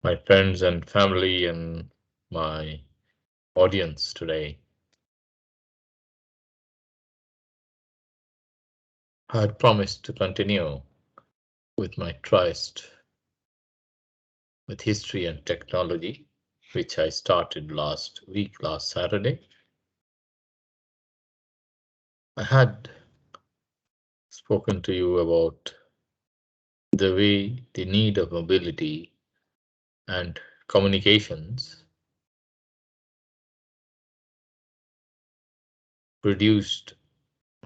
my friends and family and my audience today. I had promised to continue with my trust with history and technology, which I started last week, last Saturday. I had spoken to you about the way the need of mobility and communications produced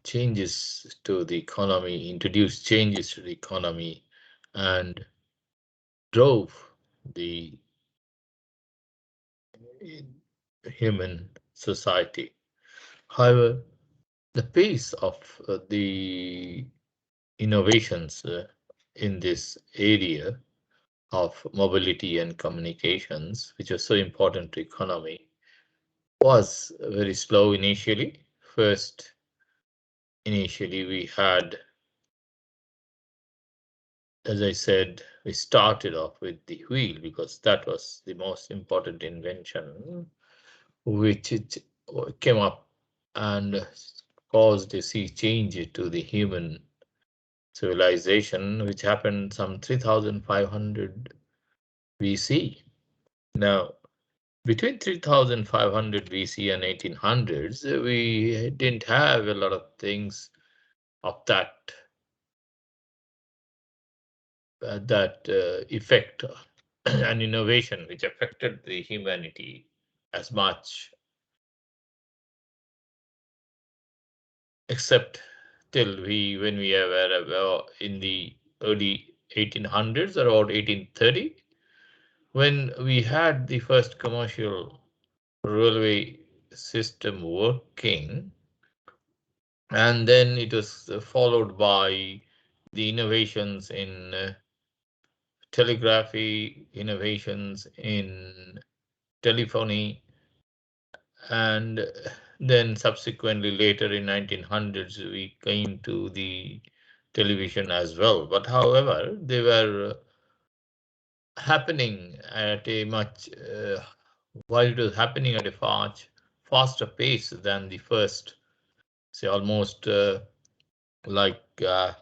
changes to the economy, introduced changes to the economy, and drove the human society. However, the pace of the innovations in this area of mobility and communications, which are so important to economy, was very slow initially. First, initially we had, as I said, we started off with the wheel because that was the most important invention, which it came up and caused a sea change to the human civilization, which happened some 3500 BC. Now, between 3500 BC and 1800s, we didn't have a lot of things of that effect and innovation which affected the humanity as much, except till when we were in the early 1800s or about 1830, when we had the first commercial railway system working, and then it was followed by the innovations in telegraphy, innovations in telephony, and then subsequently later in 1900s we came to the television as well. But however, they were happening at a much while it was happening at a far faster pace than the first, say almost like uh,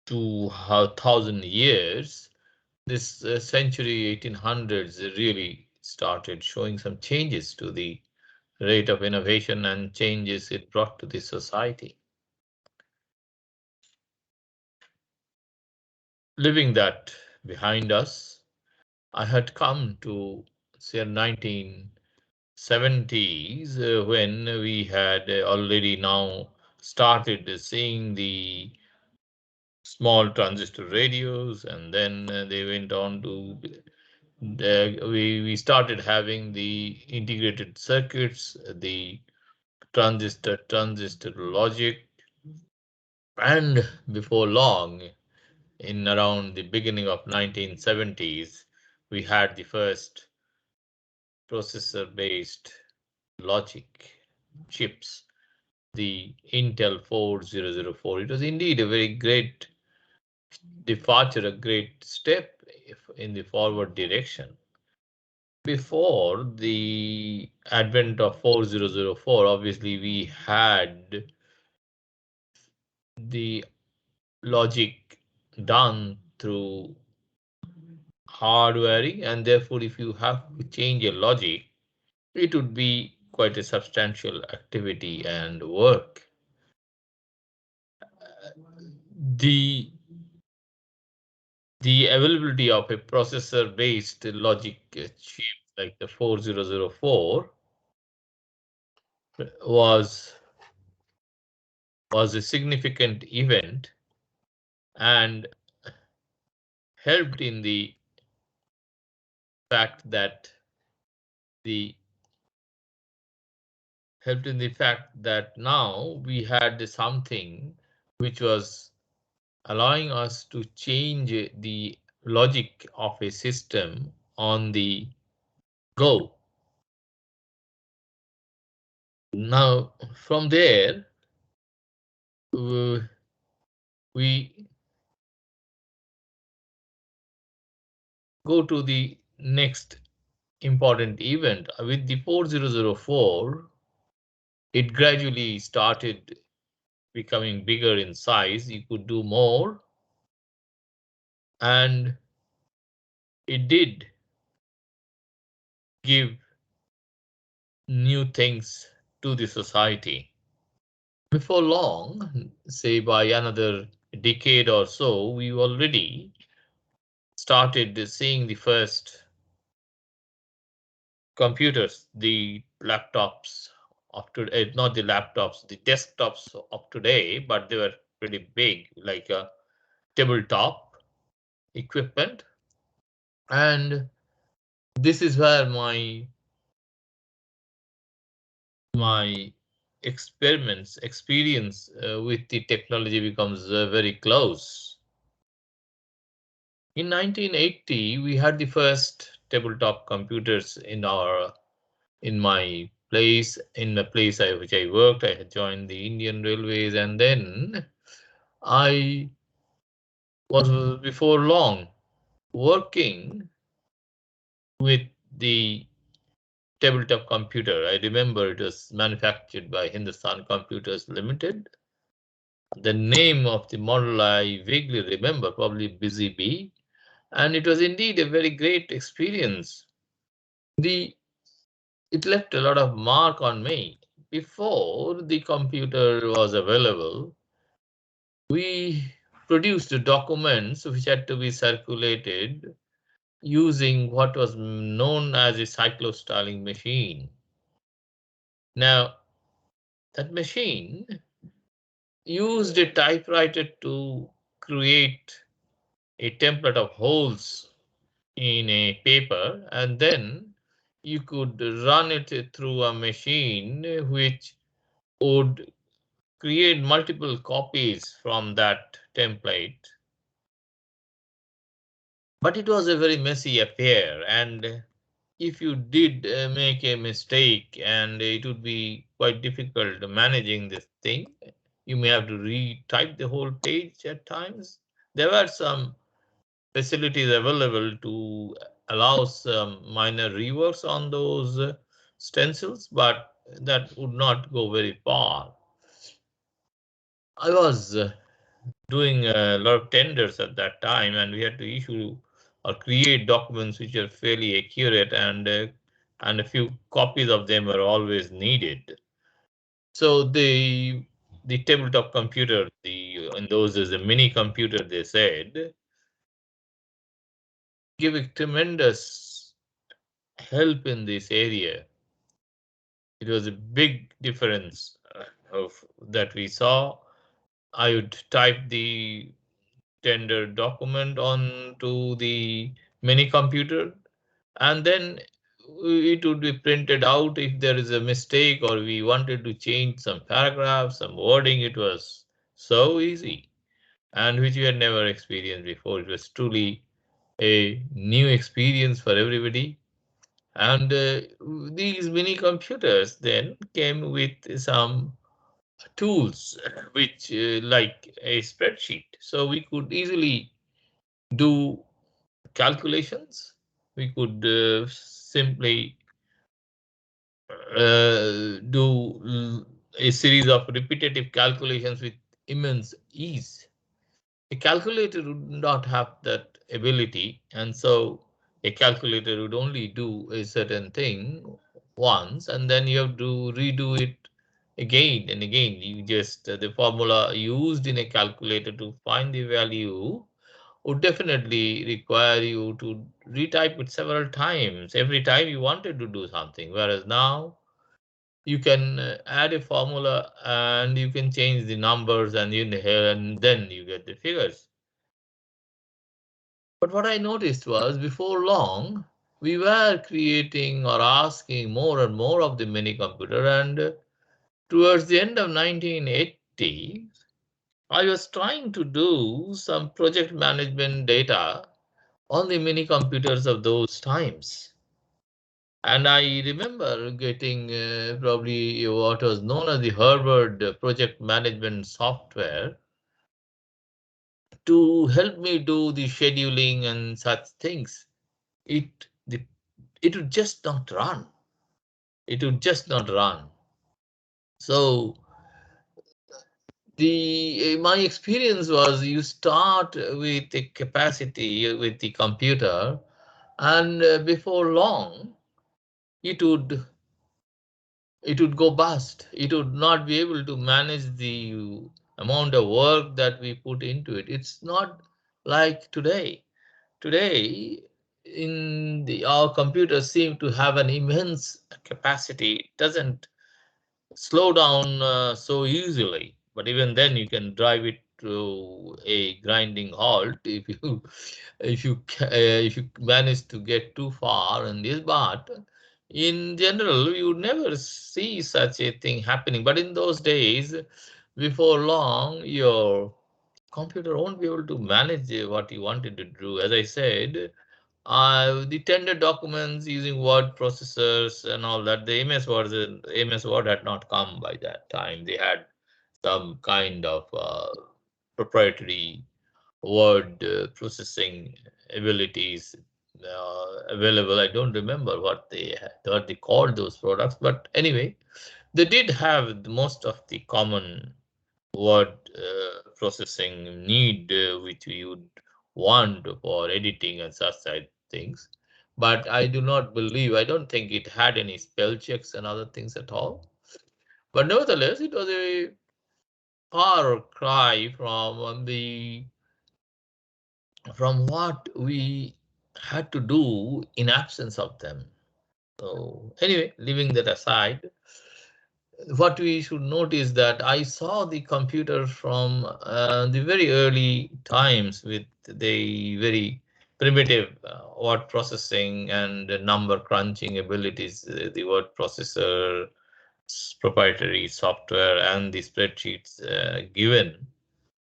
2000 years. This century 1800s really started showing some changes to the rate of innovation and changes it brought to the society. Leaving that behind us, I had come to say 1970s when we had already now started seeing the small transistor radios, and then they went on to we started having the integrated circuits, the transistor logic, and before long, in around the beginning of 1970s, we had the first processor-based logic chips, the Intel 4004. It was indeed a very great departure, a great step in the forward direction. Before the advent of 4004, obviously we had the logic done through hardwiring, and therefore if you have to change a logic, it would be quite a substantial activity and work. The the availability of a processor based logic chip like the 4004 was a significant event and helped in the fact that the now we had something which was allowing us to change the logic of a system on the go. Now, from there, uh, we go to the next important event. With the 4004, it gradually started becoming bigger in size. You could do more, and it did give new things to the society. Before long, say by another decade or so, we already started seeing the first computers, the laptops of today, not the laptops, the desktops of today, but they were pretty big, like a tabletop equipment. And this is where my experience with the technology becomes very close. In 1980, we had the first tabletop computers in my place, in the place which I worked. I had joined the Indian Railways, and then I was before long working with the tabletop computer. I remember it was manufactured by Hindustan Computers Limited. The name of the model I vaguely remember, probably Busy Bee, and it was indeed a very great experience. The It left a lot of mark on me. Before the computer was available, we produced documents which had to be circulated using what was known as a cyclostyling machine. Now, that machine used a typewriter to create a template of holes in a paper, and then you could run it through a machine which would create multiple copies from that template. But it was a very messy affair, and if you did make a mistake, and it would be quite difficult managing this thing, you may have to retype the whole page at times. There were some facilities available to allow some minor reworks on those stencils, but that would not go very far. I was doing a lot of tenders at that time, and we had to issue or create documents which are fairly accurate, and a few copies of them are always needed. So the tabletop computer, the in those days the mini computer, they said, give a tremendous help in this area. It was a big difference of that we saw. I would type the tender document onto the mini computer, and then it would be printed out if there is a mistake or we wanted to change some paragraph, some wording. It was so easy, and which we had never experienced before. It was truly a new experience for everybody. And these mini computers then came with some tools which like a spreadsheet, so we could easily do calculations. We could simply do a series of repetitive calculations with immense ease. A calculator would not have that ability, and so a calculator would only do a certain thing once, and then you have to redo it again and again. You just the formula used in a calculator to find the value would definitely require you to retype it several times every time you wanted to do something. Whereas now you can add a formula and you can change the numbers and then you get the figures. But what I noticed was before long, we were creating or asking more and more of the mini computer. And towards the end of 1980, I was trying to do some project management data on the mini computers of those times. And I remember getting probably what was known as the Harvard project management software to help me do the scheduling and such things. it the it would just not run. It would just not run. So the my experience was you start with the capacity with the computer, and before long it would it would go bust. It would not be able to manage the amount of work that we put into it. It's not like today. Today, our computers seem to have an immense capacity. It doesn't slow down so easily. But even then, you can drive it to a grinding halt if you if you manage to get too far in this. But in general, you never see such a thing happening. But in those days, before long, your computer won't be able to manage what you wanted to do. As I said, the tender documents using word processors and all that, the MS Word had not come by that time. They had some kind of proprietary word processing abilities available. I don't remember what they called those products, but anyway, they did have most of the common word processing need which we would want for editing and such side things. But I don't think it had any spell checks and other things at all. But nevertheless, it was a far cry from what we had to do in absence of them. So anyway, leaving that aside, what we should note is that I saw the computer from the very early times with the very primitive word processing and number crunching abilities, the word processor, proprietary software, and the spreadsheets given.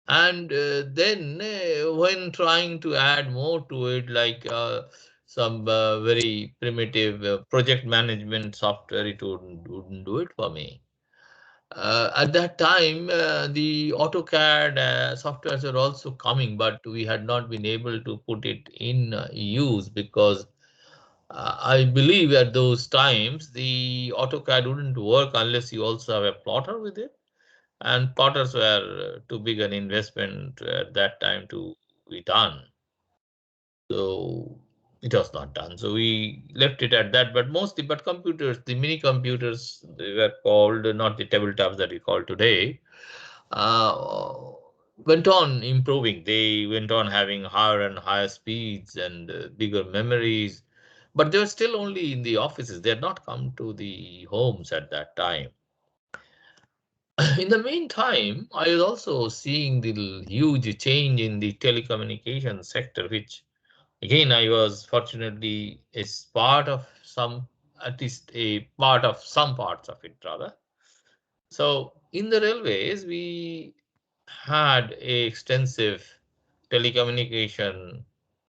And then when trying to add more to it, like some very primitive project management software, it wouldn't do it for me. At that time, the AutoCAD softwares were also coming, but we had not been able to put it in use because I believe at those times the AutoCAD wouldn't work unless you also have a plotter with it, and plotters were too big an investment at that time to be done. So it was not done. So we left it at that. But mostly, but computers, the mini computers, they were called, not the tabletops that we call today, uh, went on improving. They went on having higher and higher speeds and bigger memories. But they were still only in the offices. They had not come to the homes at that time. In the meantime, I was also seeing the huge change in the telecommunication sector, which again, I was fortunately is part of some, at least a part of some parts of it rather. So in the railways, we had a extensive telecommunication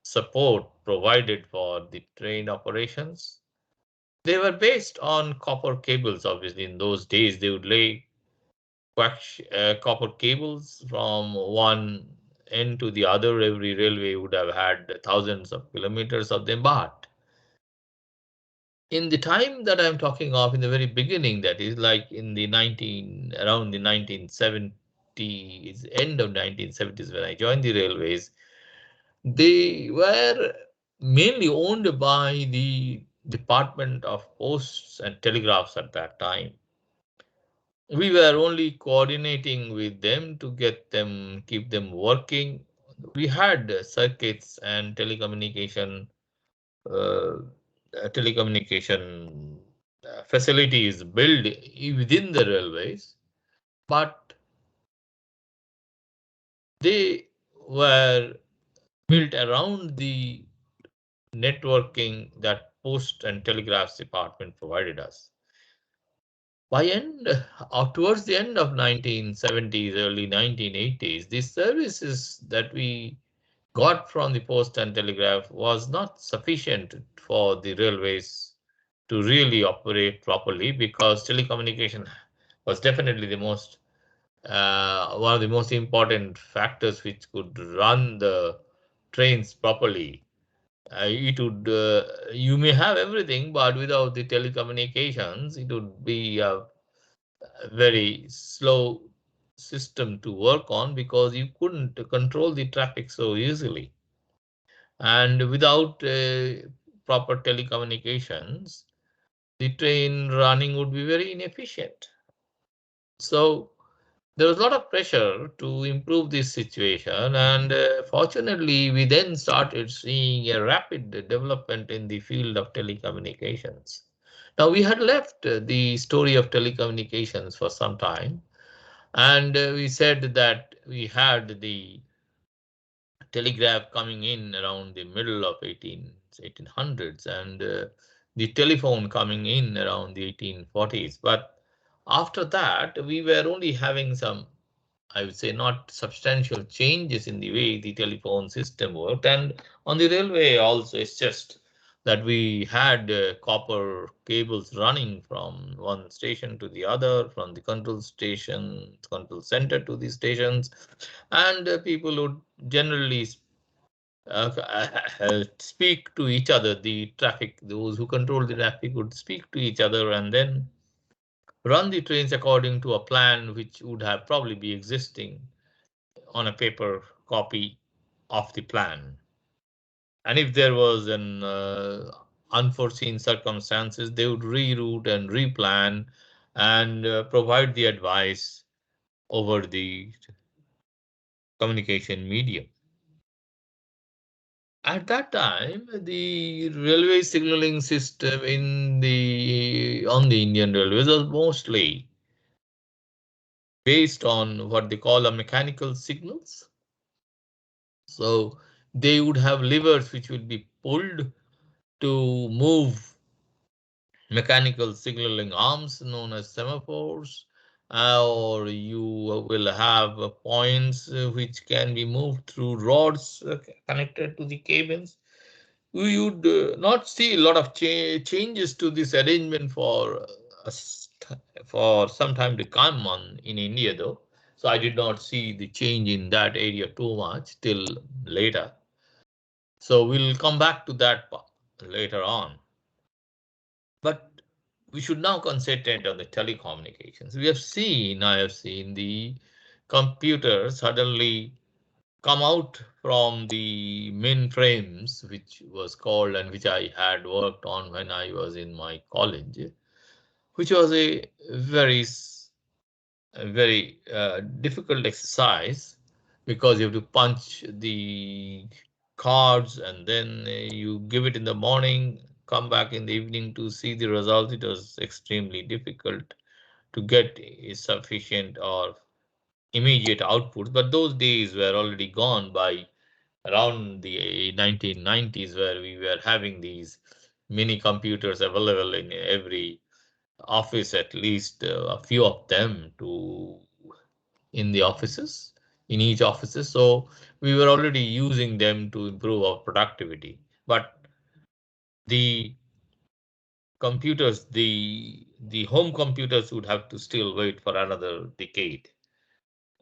support provided for the train operations. They were based on copper cables, obviously. In those days, they would lay copper cables from one end to the other. Every railway would have had thousands of kilometers of them, but in the time that I'm talking of, in the very beginning, that is like in the around the 1970s, end of 1970s, when I joined the railways, they were mainly owned by the Department of Posts and Telegraphs at that time. We were only coordinating with them to keep them working. We had circuits and uh, telecommunication facilities built within the railways, but they were built around the networking that Post and Telegraphs Department provided us. Towards the end of 1970s, early 1980s, the services that we got from the Post and Telegraph was not sufficient for the railways to really operate properly, because telecommunication was definitely the most one of the most important factors which could run the trains properly. It would you may have everything, but without the telecommunications, it would be a very slow system to work on because you couldn't control the traffic so easily. And without proper telecommunications, the train running would be very inefficient. So there was a lot of pressure to improve this situation, and fortunately, we then started seeing a rapid development in the field of telecommunications. Now, we had left the story of telecommunications for some time, and we said that we had the telegraph coming in around the middle of 1800s, and the telephone coming in around the 1840s. But after that, we were only having some, I would say, not substantial changes in the way the telephone system worked. And on the railway also, it's just that we had copper cables running from one station to the other, from the control center to the stations, and people would generally speak to each other. The traffic, those who control the traffic would speak to each other and then run the trains according to a plan which would have probably be existing on a paper copy of the plan. And if there was an unforeseen circumstances, they would reroute and replan and provide the advice over the communication medium. At that time, the railway signaling system in the on the Indian Railways was mostly based on what they call a mechanical signals. So they would have levers which would be pulled to move mechanical signaling arms known as semaphores, or you will have points which can be moved through rods connected to the cabins. We would not see a lot of changes to this arrangement for some time to come on in India, though. So I did not see the change in that area too much till later. So we'll come back to that later on. But we should now concentrate on the telecommunications. I have seen the computer suddenly come out from the mainframes, which was called and which I had worked on when I was in my college, which was a very difficult exercise because you have to punch the cards and then you give it in the morning, come back in the evening to see the results. It was extremely difficult to get a sufficient or immediate output. But those days were already gone by around the 1990s, where we were having these mini computers available in every office, at least a few of them to in the offices, in each offices. So we were already using them to improve our productivity. But the the home computers would have to still wait for another decade.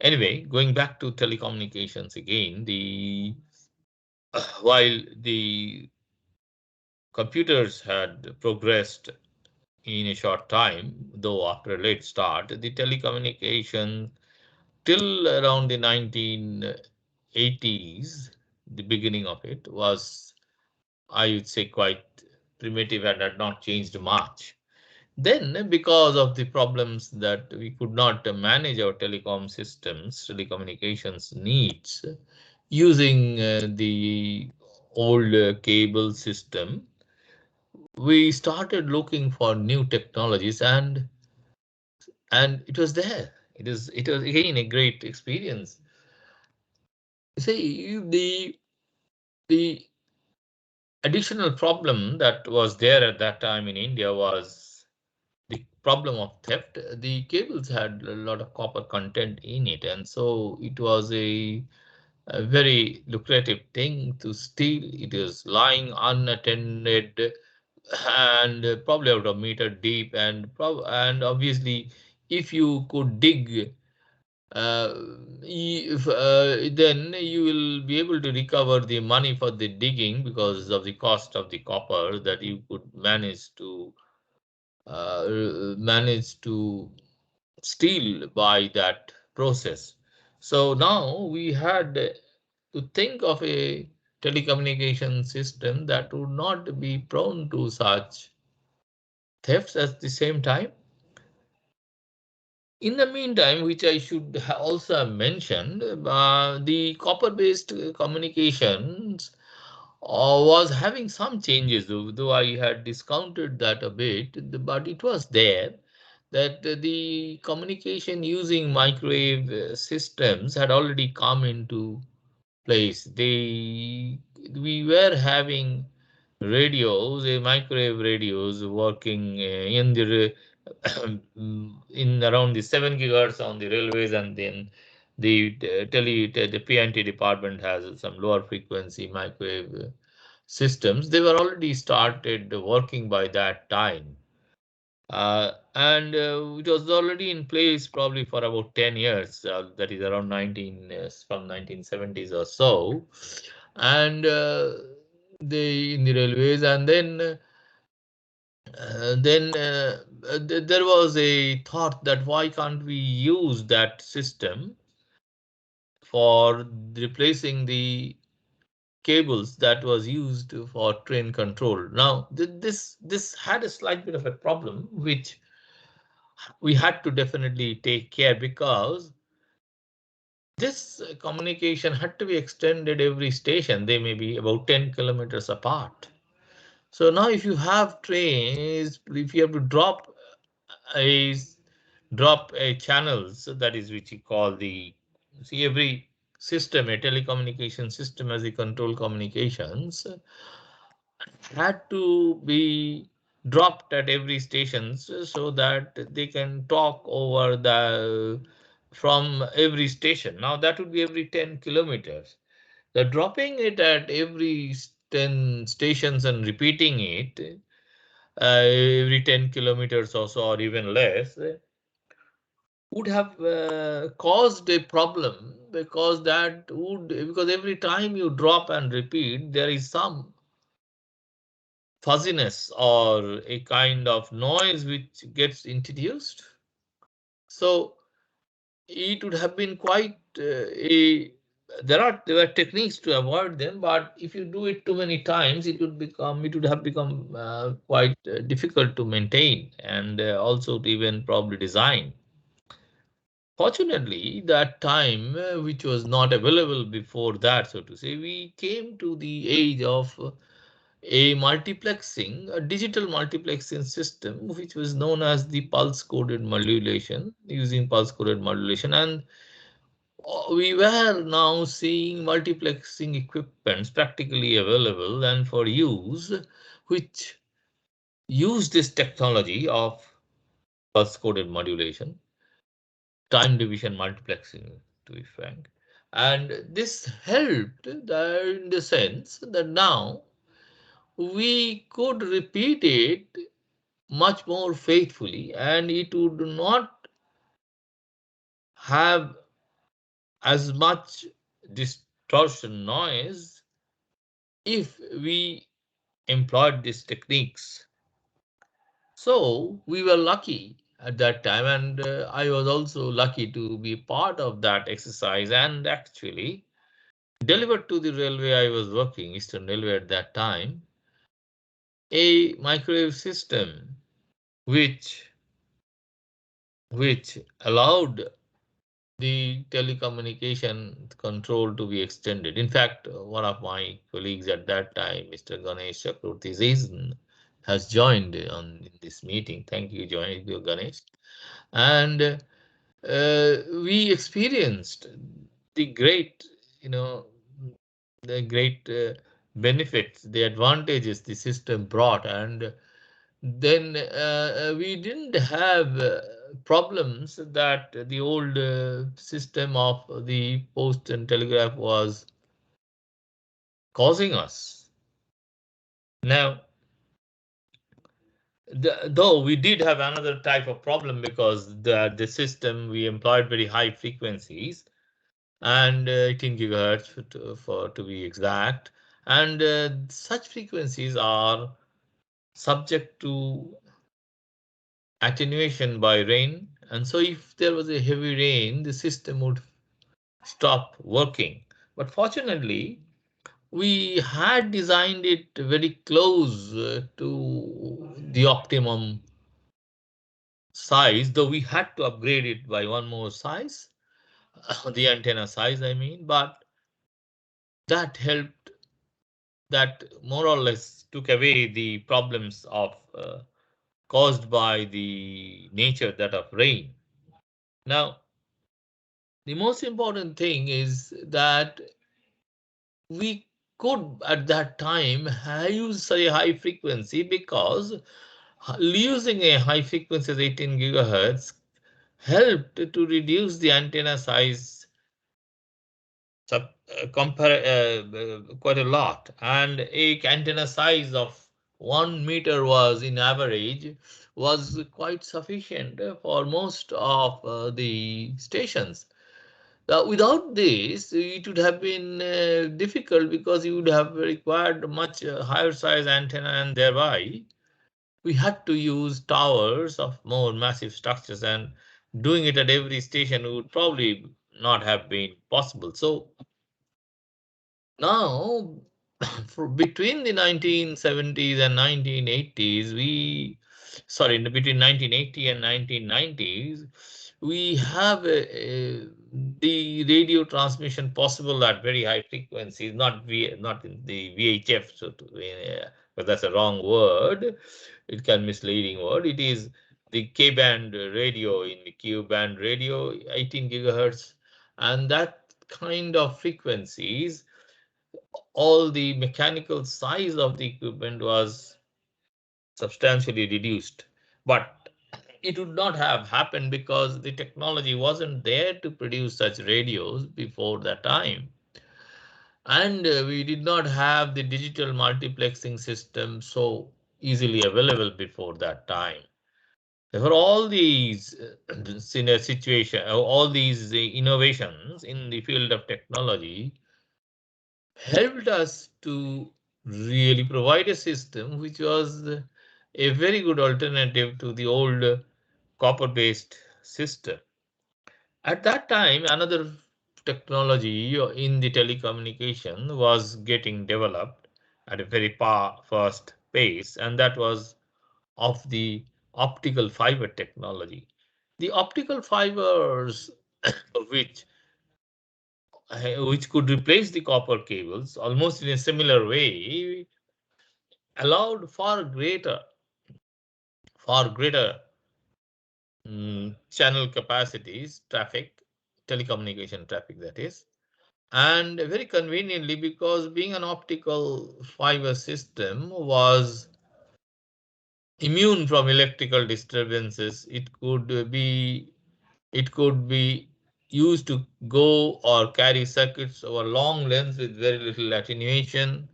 Anyway, going back to telecommunications again, the while the computers had progressed in a short time, though after a late start, the telecommunication till around the 1980s, the beginning of it was, I would say, quite primitive and had not changed much. Then, because of the problems that we could not manage our telecommunications needs using the old cable system, we started looking for new technologies, and it was there. It was again a great experience. See, the additional problem that was there at that time in India was the problem of theft. The cables had a lot of copper content in it, and so it was a very lucrative thing to steal. It is lying unattended and probably out of meter deep, and obviously, if you could dig then you will be able to recover the money for the digging because of the cost of the copper that you could manage to steal by that process. So now we had to think of a telecommunication system that would not be prone to such thefts at the same time. In the meantime, which I should also have mentioned, the copper-based communications was having some changes, though I had discounted that a bit, but it was there that the communication using microwave systems had already come into place. We were having radios, microwave radios working in the in around the 7 gigahertz on the railways, and then the P&T department has some lower frequency microwave systems. They were already started working by that time. And it was already in place probably for about 10 years, that is around 1970s or so. And in the railways, and there was a thought that why can't we use that system for replacing the cables that was used for train control. Now, this had a slight bit of a problem, which we had to definitely take care because this communication had to be extended every station. They may be about 10 kilometers apart. So now if you have trains, if you have to a drop a channels, that is which you call the, see, every system, a telecommunication system as a control communications, had to be dropped at every station so that they can talk over the from every station. Now that would be every 10 kilometers. The dropping it at every 10 stations and repeating it every 10 kilometers or so, or even less, would have caused a problem, because every time you drop and repeat, there is some fuzziness or a kind of noise which gets introduced. So it would have been quite a there were techniques to avoid them, but if you do it too many times, it would have become quite difficult to maintain, and also to even probably design. Fortunately, that time, which was not available before that, so to say, we came to the age of a digital multiplexing system, which was known as the pulse coded modulation, using pulse coded modulation. And we were now seeing multiplexing equipments practically available and for use, which use this technology of pulse coded modulation, time division multiplexing, to be frank. And this helped in the sense that now we could repeat it much more faithfully, and it would not have as much distortion noise if we employed these techniques. So we were lucky at that time, and I was also lucky to be part of that exercise and actually delivered to the railway I was working, Eastern Railway at that time, a microwave system which allowed the telecommunication control to be extended. In fact, one of my colleagues at that time, Mr. Ganesh Chakravarti, has joined in this meeting. Thank you, Ganesh. And we experienced the great, you know, the great benefits, the advantages the system brought, and then we didn't have problems that the old system of the post and telegraph was causing us. Now, Though we did have another type of problem because the system we employed very high frequencies and 18 gigahertz to be exact, and such frequencies are subject to attenuation by rain, and so if there was a heavy rain the system would stop working. But fortunately we had designed it very close to the optimum size, though we had to upgrade it by one more size, the antenna size, I mean, but that helped, that more or less took away the problems of caused by the nature that of rain. Now, the most important thing is that we could at that time use a high frequency because using a high frequency 18 gigahertz helped to reduce the antenna size quite a lot, and a antenna size of 1 meter was in average was quite sufficient for most of the stations. Without this it would have been difficult because you would have required much higher size antenna, and thereby we had to use towers of more massive structures, and doing it at every station would probably not have been possible. So now, between the 1970s and 1980s, between 1980 and 1990s, we have the radio transmission possible at very high frequencies, not in the VHF, but that's a wrong word. It can misleading word. It is the K band radio in the Q band radio, 18 gigahertz, and that kind of frequencies, all the mechanical size of the equipment was substantially reduced. But it would not have happened because the technology wasn't there to produce such radios before that time. And we did not have the digital multiplexing system so easily available before that time. Therefore, all these in a situation, all these innovations in the field of technology helped us to really provide a system which was a very good alternative to the old copper based system. At that time, another technology in the telecommunication was getting developed at a very fast pace, and that was of the optical fiber technology. The optical fibers, which which could replace the copper cables almost in a similar way, allowed far greater channel capacities, traffic, telecommunication traffic, that is, and very conveniently because being an optical fiber system was immune from electrical disturbances, it could be used to go or carry circuits over long lengths with very little attenuation.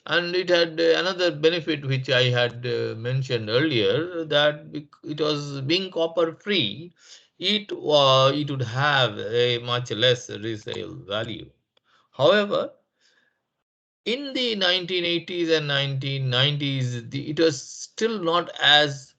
And it had another benefit which I had mentioned earlier, that it was being copper free, it would have a much less resale value. However, in the 1980s and 1990s, it was still not as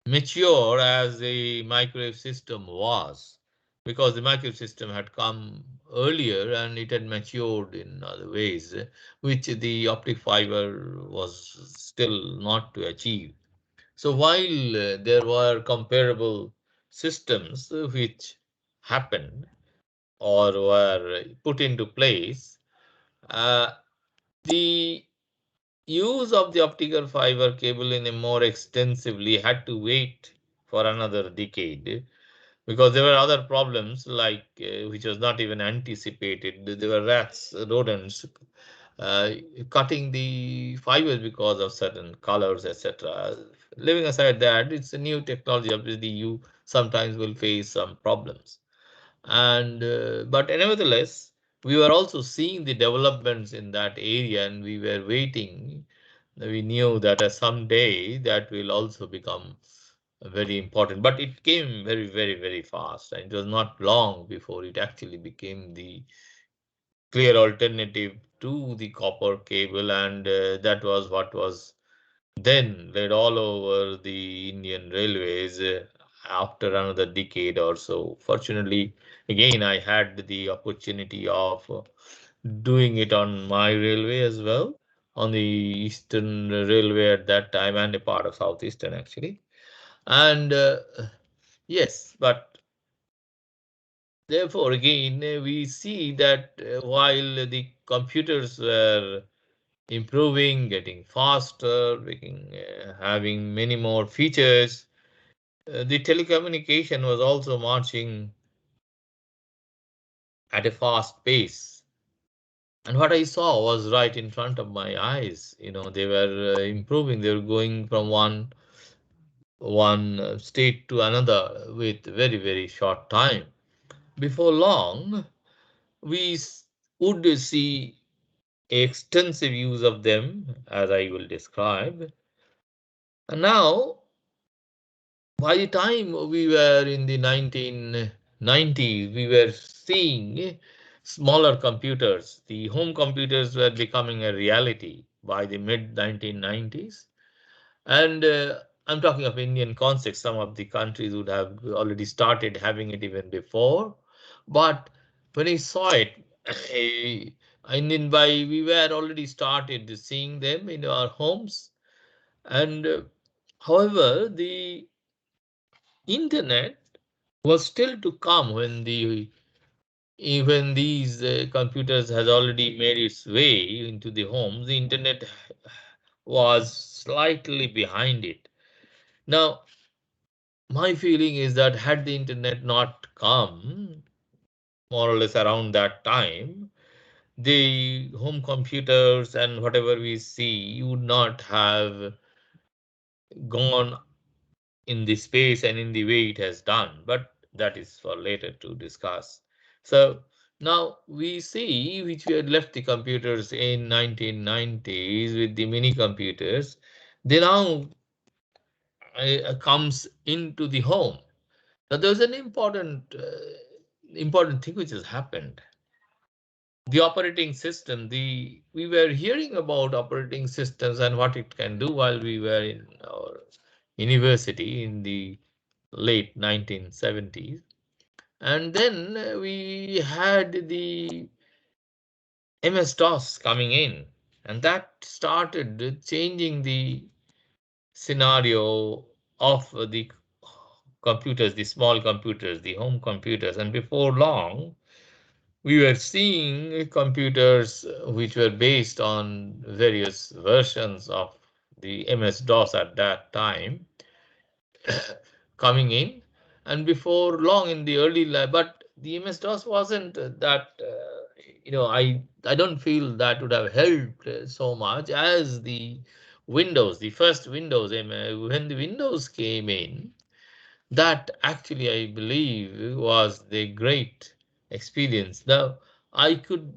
mature as the microwave system was, because the microwave system had come earlier and it had matured in other ways, which the optic fiber was still not to achieve. So while there were comparable systems which happened or were put into place, uh, the use of the optical fiber cable in a more extensively had to wait for another decade, because there were other problems like which was not even anticipated. There were rats, rodents uh, cutting the fibers because of certain colors, etc. Leaving aside that, it's a new technology. Obviously, you sometimes will face some problems, and but nevertheless, we were also seeing the developments in that area, and we were waiting We knew that someday that will also become very important, but it came very, very, very fast. And it was not long before it actually became the clear alternative to the copper cable, and that was what was then laid all over the Indian railways after another decade or so. Fortunately, again, I had the opportunity of doing it on my railway as well, on the Eastern Railway at that time, and a part of Southeastern actually. And yes, but therefore, again, we see that while the computers were improving, getting faster, having many more features, the telecommunication was also marching at a fast pace. And what I saw was right in front of my eyes. They were improving. They were going from one state to another with very, very short time. Before long, we would see extensive use of them, as I will describe. And now, by the time we were in the 1990s, we were seeing smaller computers. The home computers were becoming a reality by the mid 1990s. And I'm talking of Indian context. Some of the countries would have already started having it even before. But when I saw it, and then we were already started seeing them in our homes. And however, the internet was still to come when even these computers has already made its way into the homes. The internet was slightly behind it. Now, my feeling is that had the internet not come more or less around that time, the home computers and whatever we see would not have gone in the space and in the way it has done. But that is for later to discuss. So now we see which we had left the computers in 1990s with the mini computers. They now comes into the home. Now there's an important thing which has happened. The operating system. The We were hearing about operating systems and what it can do while we were in our university in the late 1970s. And then we had the MS-DOS coming in, and that started changing the scenario of the computers, the small computers, the home computers. And before long, we were seeing computers which were based on various versions of the MS-DOS at that time coming in. And before long in the early life, but the MS-DOS wasn't that, I don't feel that would have helped so much as the Windows, the first Windows. When the Windows came in, that actually I believe was the great experience. Now I could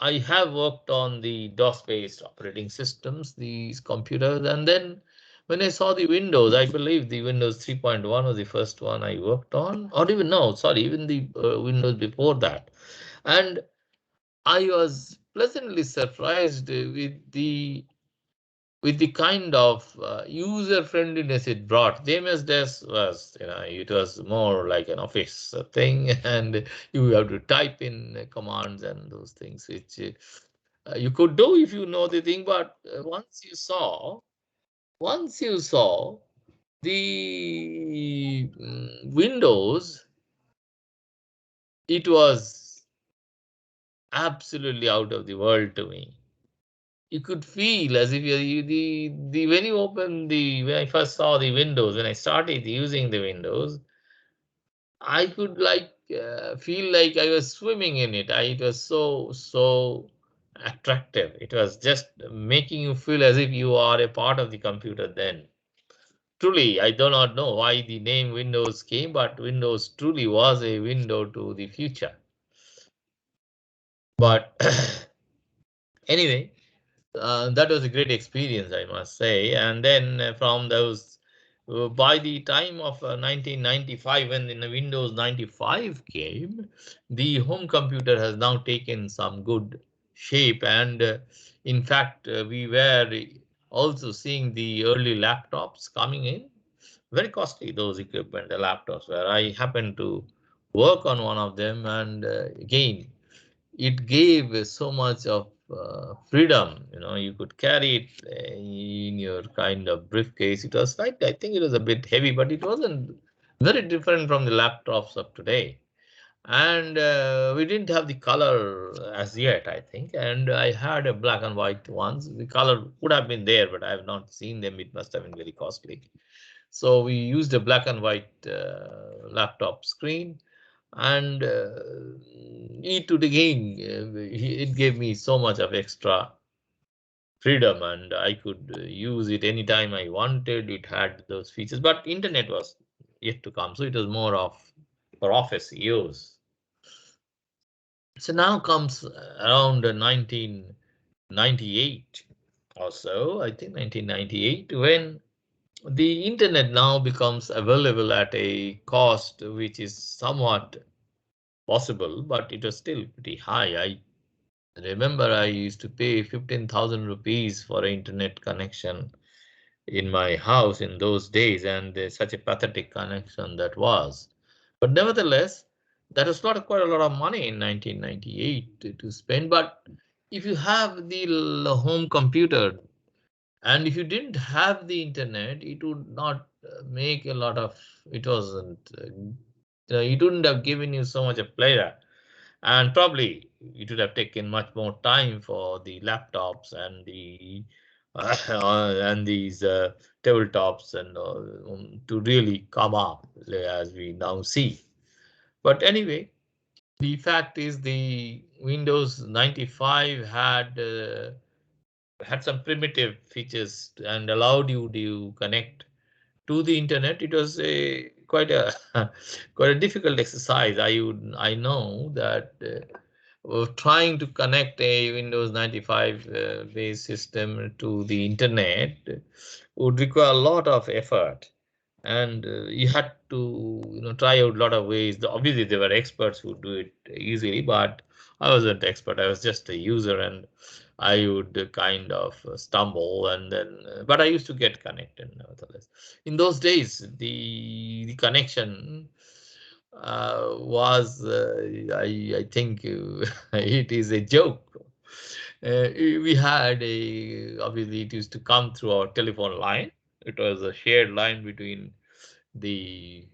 I have worked on the DOS based operating systems, these computers, and then when I saw the Windows, I believe the Windows 3.1 was the first one I worked on, or even no, sorry, even the Windows before that. And I was pleasantly surprised with the kind of user friendliness it brought. The MS-DOS was, it was more like an office thing, and you have to type in commands and those things, which you could do if you know the thing. But once you saw the Windows, it was absolutely out of the world to me. You could feel as if the when you open the when I first saw the Windows, when I started using the Windows, I could feel like I was swimming in it. It was so attractive. It was just making you feel as if you are a part of the computer then. Truly, I do not know why the name Windows came, but Windows truly was a window to the future. But anyway, that was a great experience, I must say. And then from those, by the time of 1995, when the Windows 95 came, the home computer has now taken some good shape. And in fact, we were also seeing the early laptops coming in. Very costly, those equipment, the laptops, where I happened to work on one of them. And again, it gave so much of freedom. You could carry it in your kind of briefcase. It was like, I think it was a bit heavy, but it wasn't very different from the laptops of today. And we didn't have the color as yet, I think. And I had a black and white ones. The color would have been there, but I have not seen them. It must have been very costly. So we used a black and white laptop screen, and it would again, it gave me so much of extra freedom, and I could use it anytime I wanted. It had those features, but internet was yet to come, so it was more of for office use. So now comes around 1998 or so, I think 1998, when the internet now becomes available at a cost which is somewhat possible, but it was still pretty high. I remember I used to pay 15,000 rupees for an internet connection in my house in those days, and such a pathetic connection that was. But nevertheless, that was not quite a lot of money in 1998 to spend. But if you have the home computer, and if you didn't have the internet, it would not make a lot of, it wasn't, it wouldn't have given you so much of pleasure. And probably it would have taken much more time for the laptops and the and these tabletops and to really come up as we now see. But anyway, the fact is the Windows 95 had some primitive features and allowed you to connect to the internet. It was a quite a quite a difficult exercise. I know that trying to connect a Windows 95 based system to the internet would require a lot of effort, and you had to try out a lot of ways. Obviously, there were experts who do it easily, but I wasn't expert. I was just a user, and I would kind of stumble, and then but I used to get connected nevertheless. In those days, the connection was I think it is a joke. We had a obviously it used to come through our telephone line. It was a shared line between the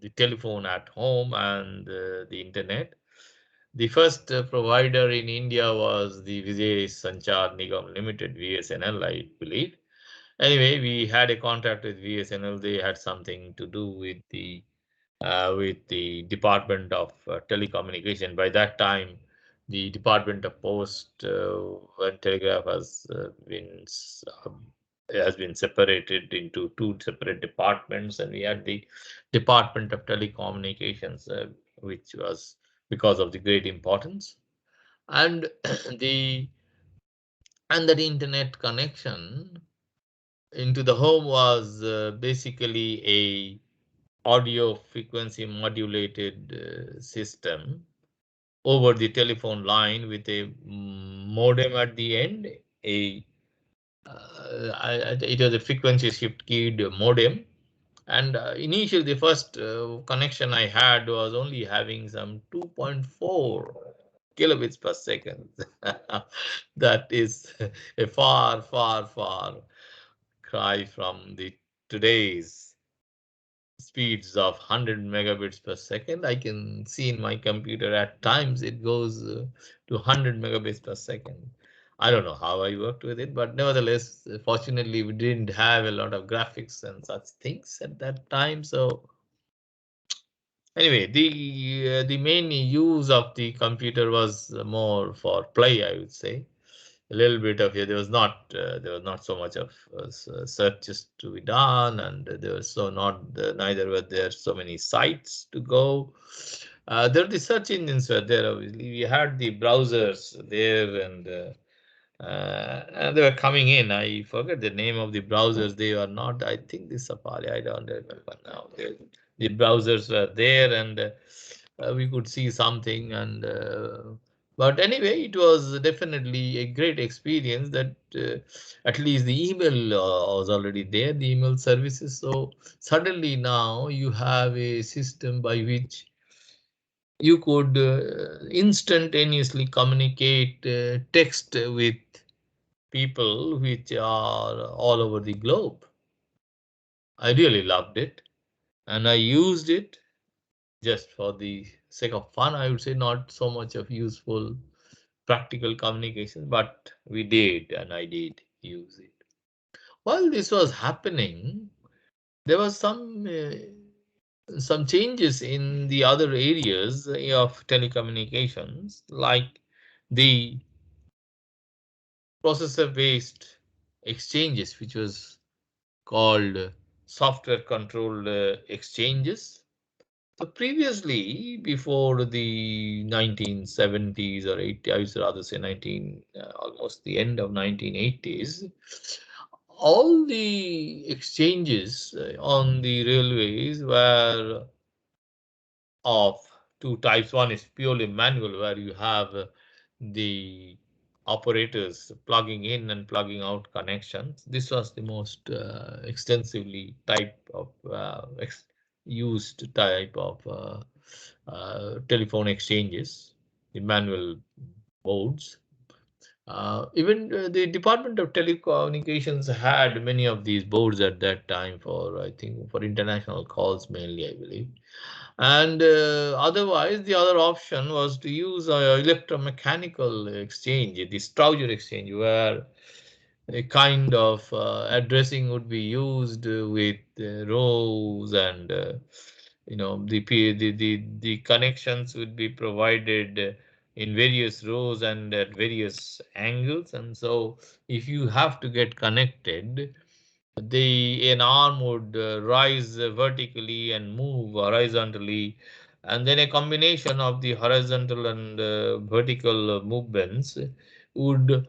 the telephone at home and the internet. The first provider in India was the Vijay Sanchar Nigam Limited, VSNL, I believe. Anyway, we had a contract with VSNL. They had something to do with the Department of Telecommunication. By that time, the Department of Post and Telegraph has been separated into two separate departments, and we had the Department of Telecommunications, which was because of the great importance, and the and that internet connection into the home was basically a audio frequency modulated system over the telephone line with a modem at the end. It was a frequency shift keyed modem. And initially, the first connection I had was only having some 2.4 kilobits per second. That is a far, far, far cry from the today's speeds of 100 megabits per second. I can see in my computer at times it goes to 100 megabits per second. I don't know how I worked with it, but nevertheless, fortunately, we didn't have a lot of graphics and such things at that time. So anyway, the main use of the computer was more for play, I would say. A little bit of, yeah, there was not so much of searches to be done, and there was so not neither were there so many sites to go. There the search engines were there. Obviously, we had the browsers there, and And they were coming in. I forget the name of the browsers. They were not, I think, the Safari. I don't remember now. The browsers were there, and we could see something. And but anyway, it was definitely a great experience. That at least the email was already there, the email services. So suddenly now you have a system by which you could instantaneously communicate text with people which are all over the globe. I really loved it, and I used it just for the sake of fun. I would say not so much of useful practical communication, but we did, and I did use it. While this was happening, there was some changes in the other areas of telecommunications, like the processor-based exchanges, which was called software controlled exchanges. So previously, before the 1970s or 80s, I would rather say almost the end of 1980s, all the exchanges on the railways were of two types. One is purely manual, where you have the operators plugging in and plugging out connections. This was the most extensively type of used type of telephone exchanges, the manual boards. Even the Department of Telecommunications had many of these boards at that time for, I think, for international calls mainly, I believe. And otherwise, the other option was to use electromechanical exchange, the Strowger exchange, where a kind of addressing would be used with rows, and the connections would be provided in various rows and at various angles. And so if you have to get connected, the an arm would rise vertically and move horizontally, and then a combination of the horizontal and vertical movements would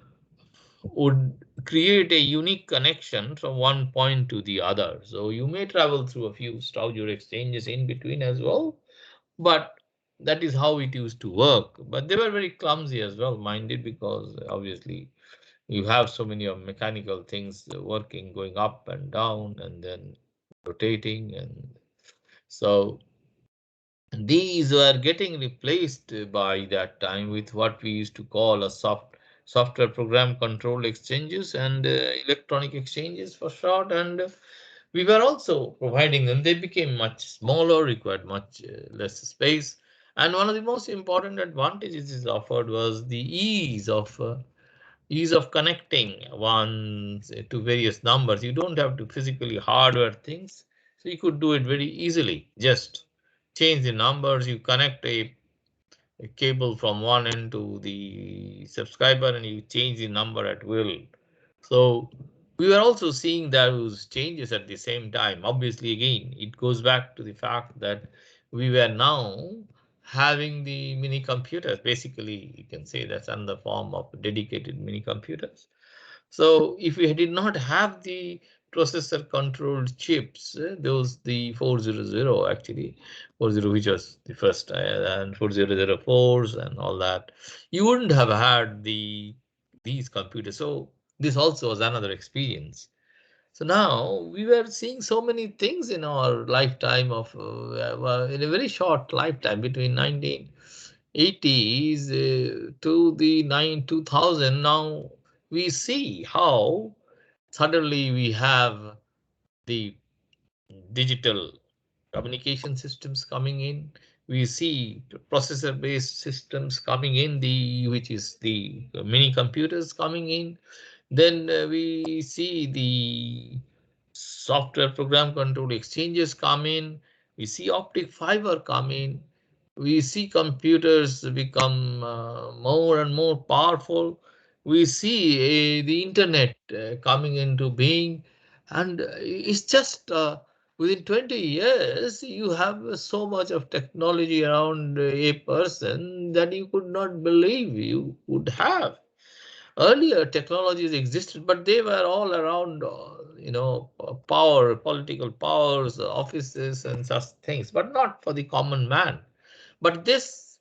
would create a unique connection from one point to the other. So you may travel through a few Strowger exchanges in between as well, but that is how it used to work. But they were very clumsy as well, minded, because obviously you have so many of mechanical things working, going up and down, and then rotating. And so these were getting replaced by that time with what we used to call a software program control exchanges, and electronic exchanges for short. And we were also providing them. They became much smaller, required much less space. And one of the most important advantages is offered was the ease of connecting ones to various numbers. You don't have to physically hardware things, so you could do it very easily. Just change the numbers, you connect a cable from one end to the subscriber, and you change the number at will. So we were also seeing those changes at the same time. Obviously, again, it goes back to the fact that we were now having the mini computers. Basically, you can say that's another form of dedicated mini computers. So if we did not have the processor controlled chips, those the 400 actually, 40, which was the first, and 4004s and all that, you wouldn't have had these computers. So this also was another experience. So now we were seeing so many things in our lifetime of in a very short lifetime between 1980s to the 2000. Now we see how suddenly we have the digital communication systems coming in. We see processor based systems coming in, the which is the mini computers coming in. Then we see the software program control exchanges come in. We see optic fiber come in. We see computers become more and more powerful. We see the internet coming into being, and it's just within 20 years you have so much of technology around a person that you could not believe you would have. Earlier technologies existed, but they were all around, power, political powers, offices, and such things, but not for the common man. But this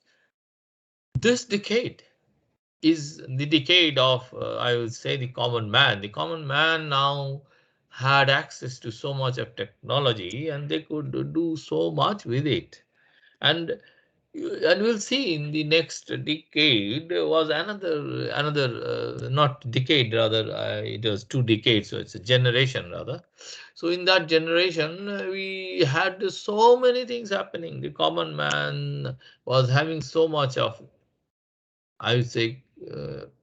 decade is the decade of, I would say, the common man. The common man now had access to so much of technology, and they could do so much with it. And and we'll see in the next decade was another not decade, rather it was 2 decades, so it's a generation rather. So in that generation, we had so many things happening. The common man was having so much of, I would say,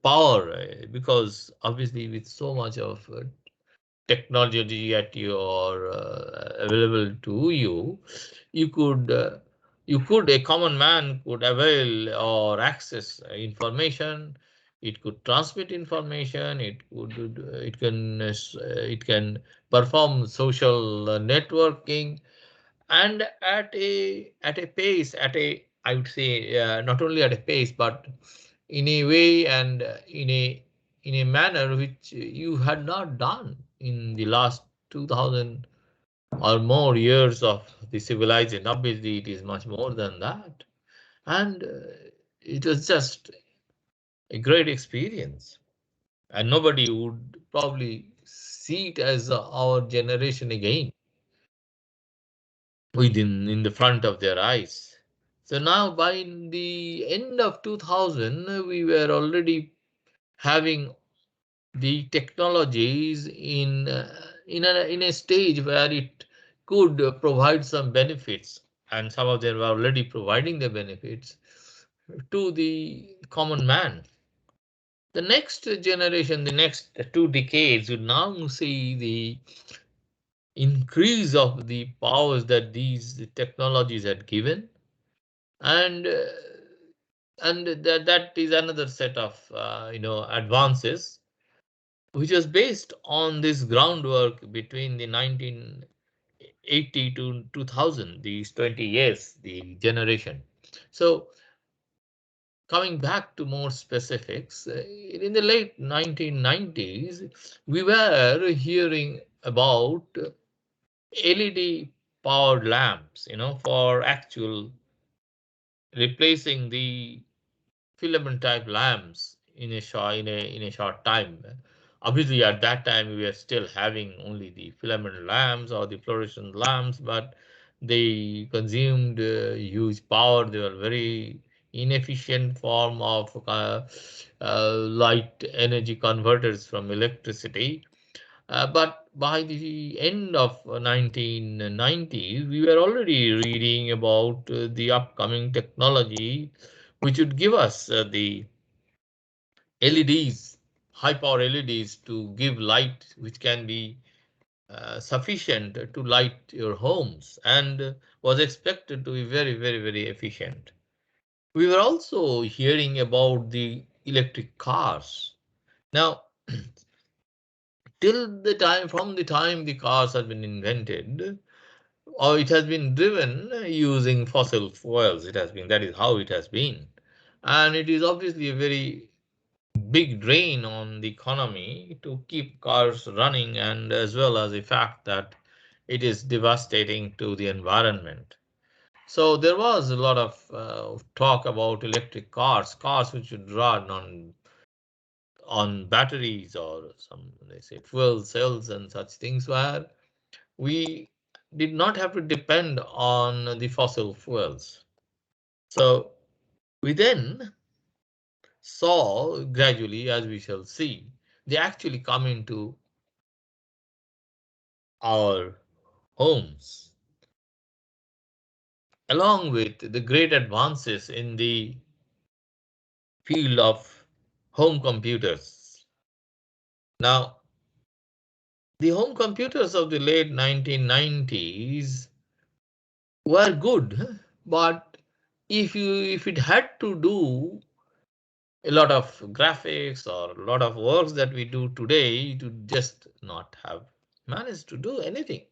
power, because obviously with so much of technology at your available to you, you could a common man could avail or access information. It could transmit information. It can perform social networking, and at a pace, at a, I would say, not only at a pace, but in a way, and in a manner which you had not done in the last 2000 or more years of the civilization. Obviously it is much more than that. And it was just a great experience, and nobody would probably see it as our generation again within in the front of their eyes. So now by the end of 2000, we were already having the technologies in a stage where it could provide some benefits, and some of them were already providing the benefits to the common man. The next generation, the next 2 decades, would now see the increase of the powers that these technologies had given, and that is another set of advances, which was based on this groundwork between the 1980 to 2000, these 20 years, the generation. So coming back to more specifics, in the late 1990s, we were hearing about LED powered lamps, for actual replacing the filament type lamps in a short time. Obviously, at that time we were still having only the filament lamps or the fluorescent lamps, but they consumed huge power. They were very inefficient form of light energy converters from electricity. But by the end of 1990s, we were already reading about the upcoming technology, which would give us the LEDs, high power LEDs, to give light which can be sufficient to light your homes, and was expected to be very, very, very efficient. We were also hearing about the electric cars. Now, from the time the cars have been invented, or it has been driven using fossil fuels. That is how it has been. And it is obviously a very big drain on the economy to keep cars running, and as well as the fact that it is devastating to the environment. So there was a lot of talk about electric cars which would run on batteries or some, they say, fuel cells and such things, where we did not have to depend on the fossil fuels. So we then saw gradually, as we shall see, they actually come into our homes, along with the great advances in the field of home computers. Now, the home computers of the late 1990s were good, but if it had to do a lot of graphics or a lot of works that we do today, to just not have managed to do anything.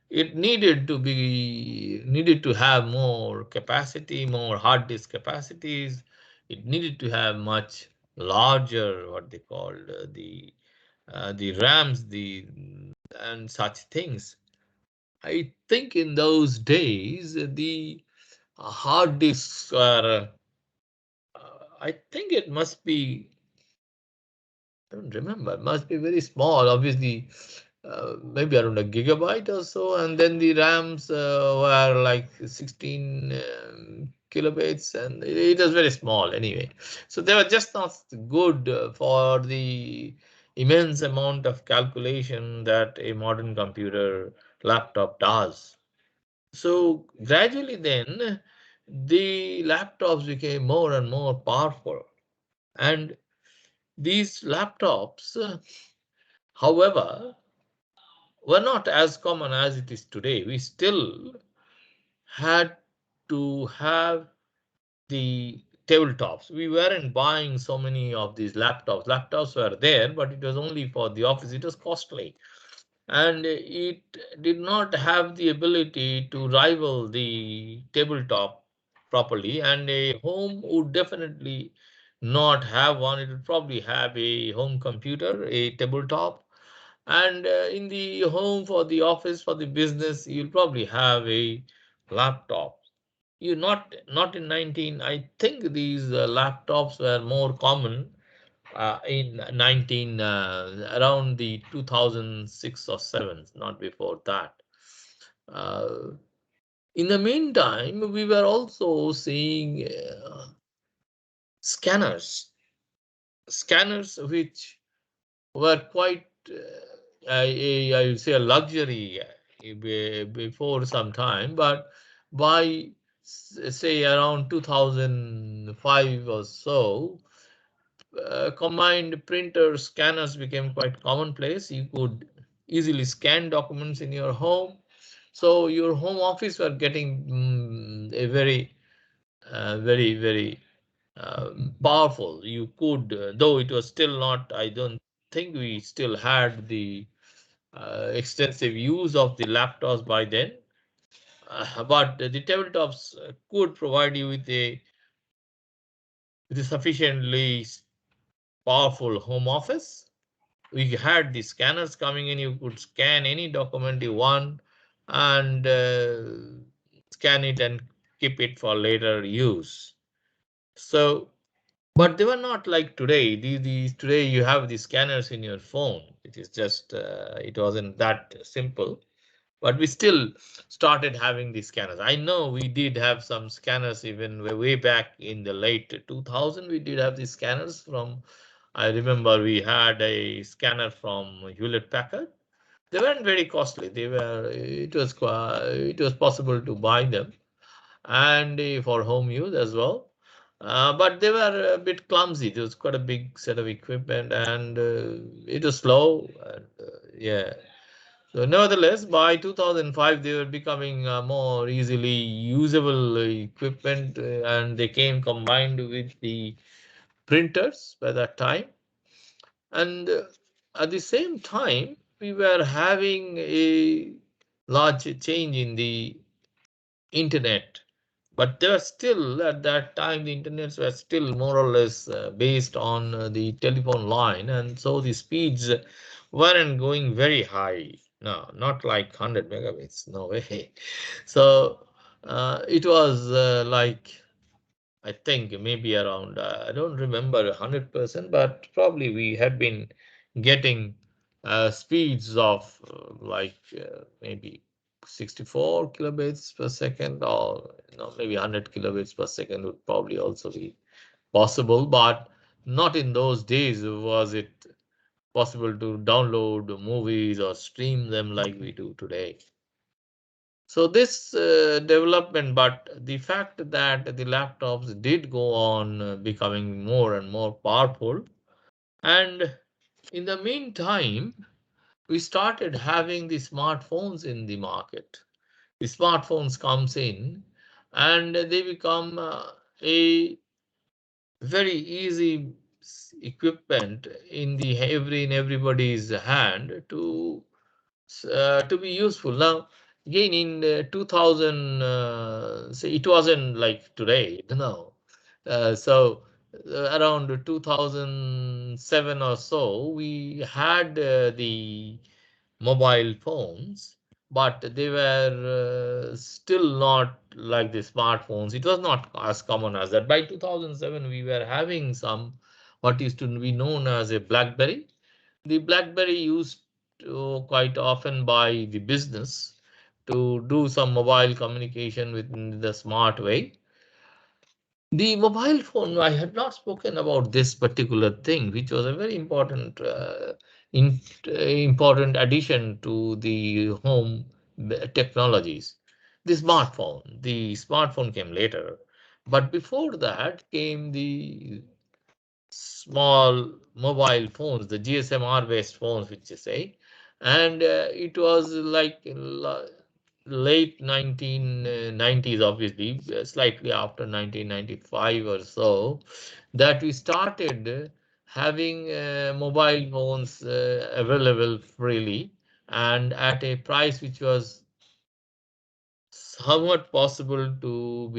It needed to have more capacity, more hard disk capacities. It needed to have much. larger, what they called the RAMs, and such things. I think in those days the hard disks were. I think it must be. I don't remember. It must be very small. Obviously, maybe around a gigabyte or so, and then the RAMs were like 16 kilobytes, and it was very small anyway. So they were just not good for the immense amount of calculation that a modern computer laptop does. So gradually, then the laptops became more and more powerful, and these laptops, however, were not as common as it is today. We still had to have the tabletops. We weren't buying so many of these laptops. Laptops were there, but it was only for the office. It was costly. And it did not have the ability to rival the tabletop properly. And a home would definitely not have one. It would probably have a home computer, a tabletop, and in the home, for the office, for the business, you'll probably have a laptop. You not in 19. I think these laptops were more common in 19 around the 2006 or 7, not before that. Uh, in the meantime, we were also seeing scanners, scanners which were quite, I would say, a luxury before some time, but by say around 2005 or so, combined printer scanners became quite commonplace. You could easily scan documents in your home. So your home office were getting a very powerful. You could, though it was still not, I don't think we still had the extensive use of the laptops by then. But the tabletops could provide you with a sufficiently powerful home office. We had the scanners coming in. You could scan any document you want and scan it and keep it for later use. So, but they were not like today. These today you have the scanners in your phone. It is just it wasn't that simple. But we still started having these scanners. I know we did have some scanners even way back in the late 2000. We did have these scanners from. I remember we had a scanner from Hewlett Packard. They weren't very costly. They were. It was possible to buy them and for home use as well. But they were a bit clumsy. It was quite a big set of equipment, and it was slow. And, yeah. So nevertheless, by 2005, they were becoming more easily usable equipment, and they came combined with the printers by that time. And at the same time, we were having a large change in the internet. But they were still, at that time, the internets were still more or less based on the telephone line, and so the speeds weren't going very high. No, not like 100 megabits. No way. So it was like, I think maybe around, I don't remember 100%, but probably we had been getting speeds of maybe 64 kilobits per second, or maybe 100 kilobits per second would probably also be possible, but not in those days was it possible to download movies or stream them like we do today. So this development, but the fact that the laptops did go on becoming more and more powerful, and in the meantime, we started having the smartphones in the market. The smartphones comes in, and they become a very easy equipment in everybody's hand to be useful. Now, again, in 2000, say it wasn't like today, you know. So around 2007 or so, we had the mobile phones, but they were still not like the smartphones. It was not as common as that. By 2007, we were having some what used to be known as a BlackBerry. The BlackBerry used to quite often by the business to do some mobile communication within the smart way. The mobile phone, I had not spoken about this particular thing, which was a very important important addition to the home technologies. The smartphone came later, but before that came the small mobile phones, the GSMR based phones, which you say, and it was like late 1990s, obviously, slightly after 1995 or so, that we started having mobile phones available freely and at a price which was somewhat possible to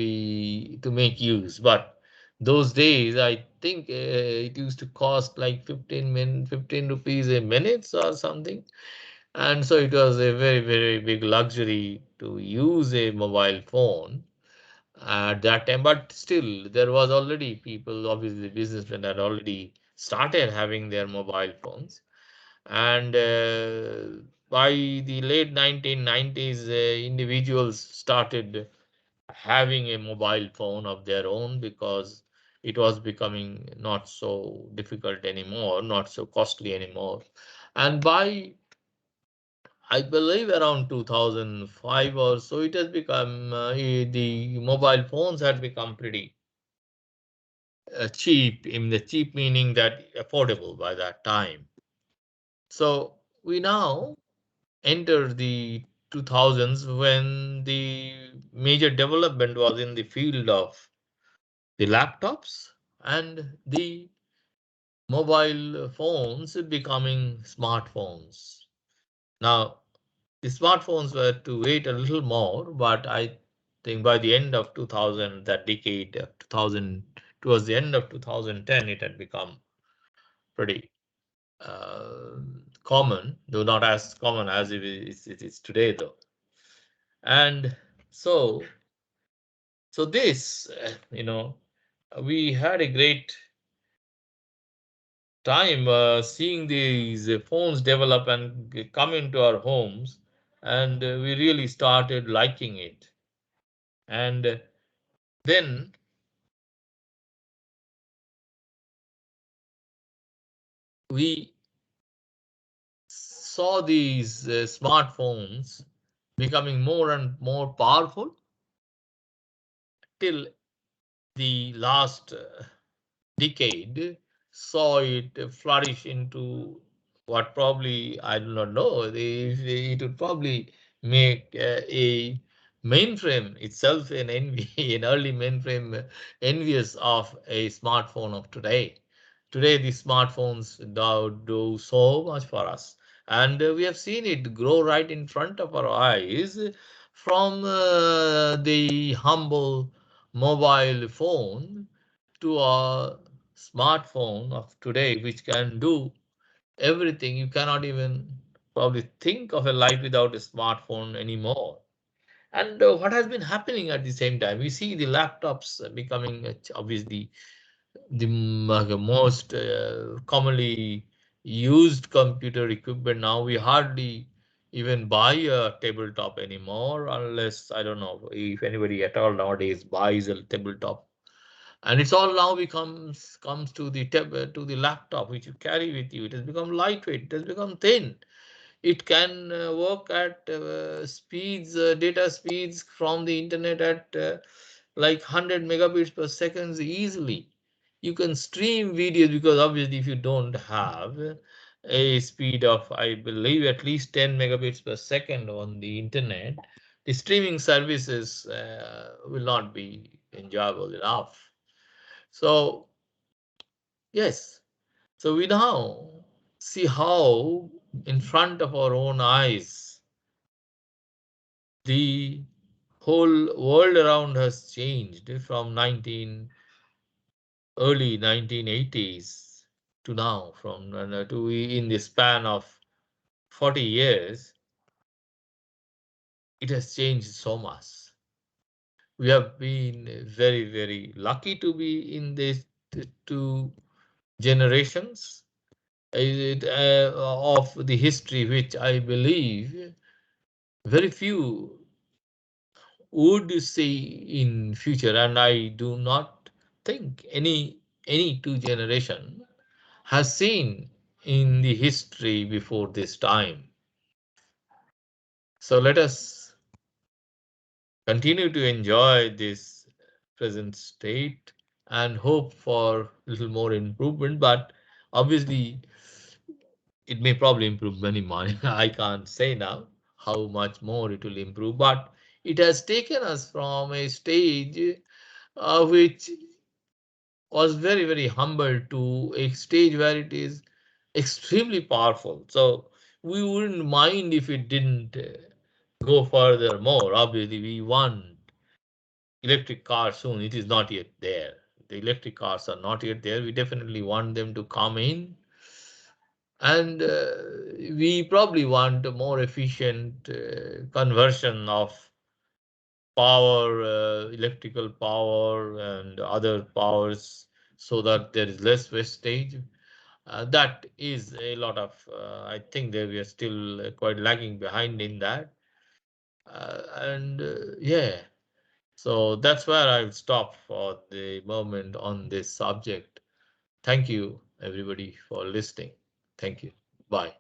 make use. But those days, I think it used to cost like 15 rupees a minute or something. And so it was a very, very big luxury to use a mobile phone at that time. But still, there was already people, obviously, businessmen had already started having their mobile phones. And by the late 1990s, individuals started having a mobile phone of their own because it was becoming not so difficult anymore, not so costly anymore. And by I believe around 2005 or so, it has become the mobile phones had become pretty cheap. In the cheap meaning that affordable by that time. So we now enter the 2000s when the major development was in the field of the laptops and the mobile phones becoming smartphones. Now, the smartphones were to wait a little more, but I think by the end of 2000, that decade, 2000, towards the end of 2010, it had become pretty uh, common, though not as common as it is today, though. And so, so this, we had a great time seeing these phones develop and come into our homes, and we really started liking it. And then we saw these smartphones becoming more and more powerful till the last decade saw it flourish into what probably I do not know. It would probably make a mainframe itself an envy, an early mainframe envious of a smartphone of today. Today, the smartphones do so much for us, and we have seen it grow right in front of our eyes from the humble mobile phone to a smartphone of today, which can do everything. You cannot even probably think of a life without a smartphone anymore. And what has been happening at the same time? We see the laptops becoming obviously the most commonly used computer equipment now. We hardly even buy a tabletop anymore, unless I don't know if anybody at all nowadays buys a tabletop, and it's all now becomes comes to the to the laptop which you carry with you. It has become lightweight, it has become thin. It can work at speeds, data speeds from the internet at like 100 megabits per second easily. You can stream videos because obviously if you don't have a speed of, I believe, at least 10 megabits per second on the internet, the streaming services will not be enjoyable enough. So yes, so we now see how in front of our own eyes the whole world around has changed from early 1980s to now, from to in the span of 40 years, it has changed so much. We have been very, very lucky to be in these two generations of the history, which I believe very few would see in future, and I do not think any two generation has seen in the history before this time. So let us continue to enjoy this present state and hope for a little more improvement. But obviously, it may probably improve many more. I can't say now how much more it will improve, but it has taken us from a stage which was very, very humble to a stage where it is extremely powerful. So we wouldn't mind if it didn't go further more. Obviously, we want electric cars soon. It is not yet there. The electric cars are not yet there. We definitely want them to come in. And we probably want a more efficient conversion of power, electrical power, and other powers so that there is less wastage. That is a lot of, I think that we are still quite lagging behind in that. And yeah, so that's where I'll stop for the moment on this subject. Thank you, everybody, for listening. Thank you. Bye.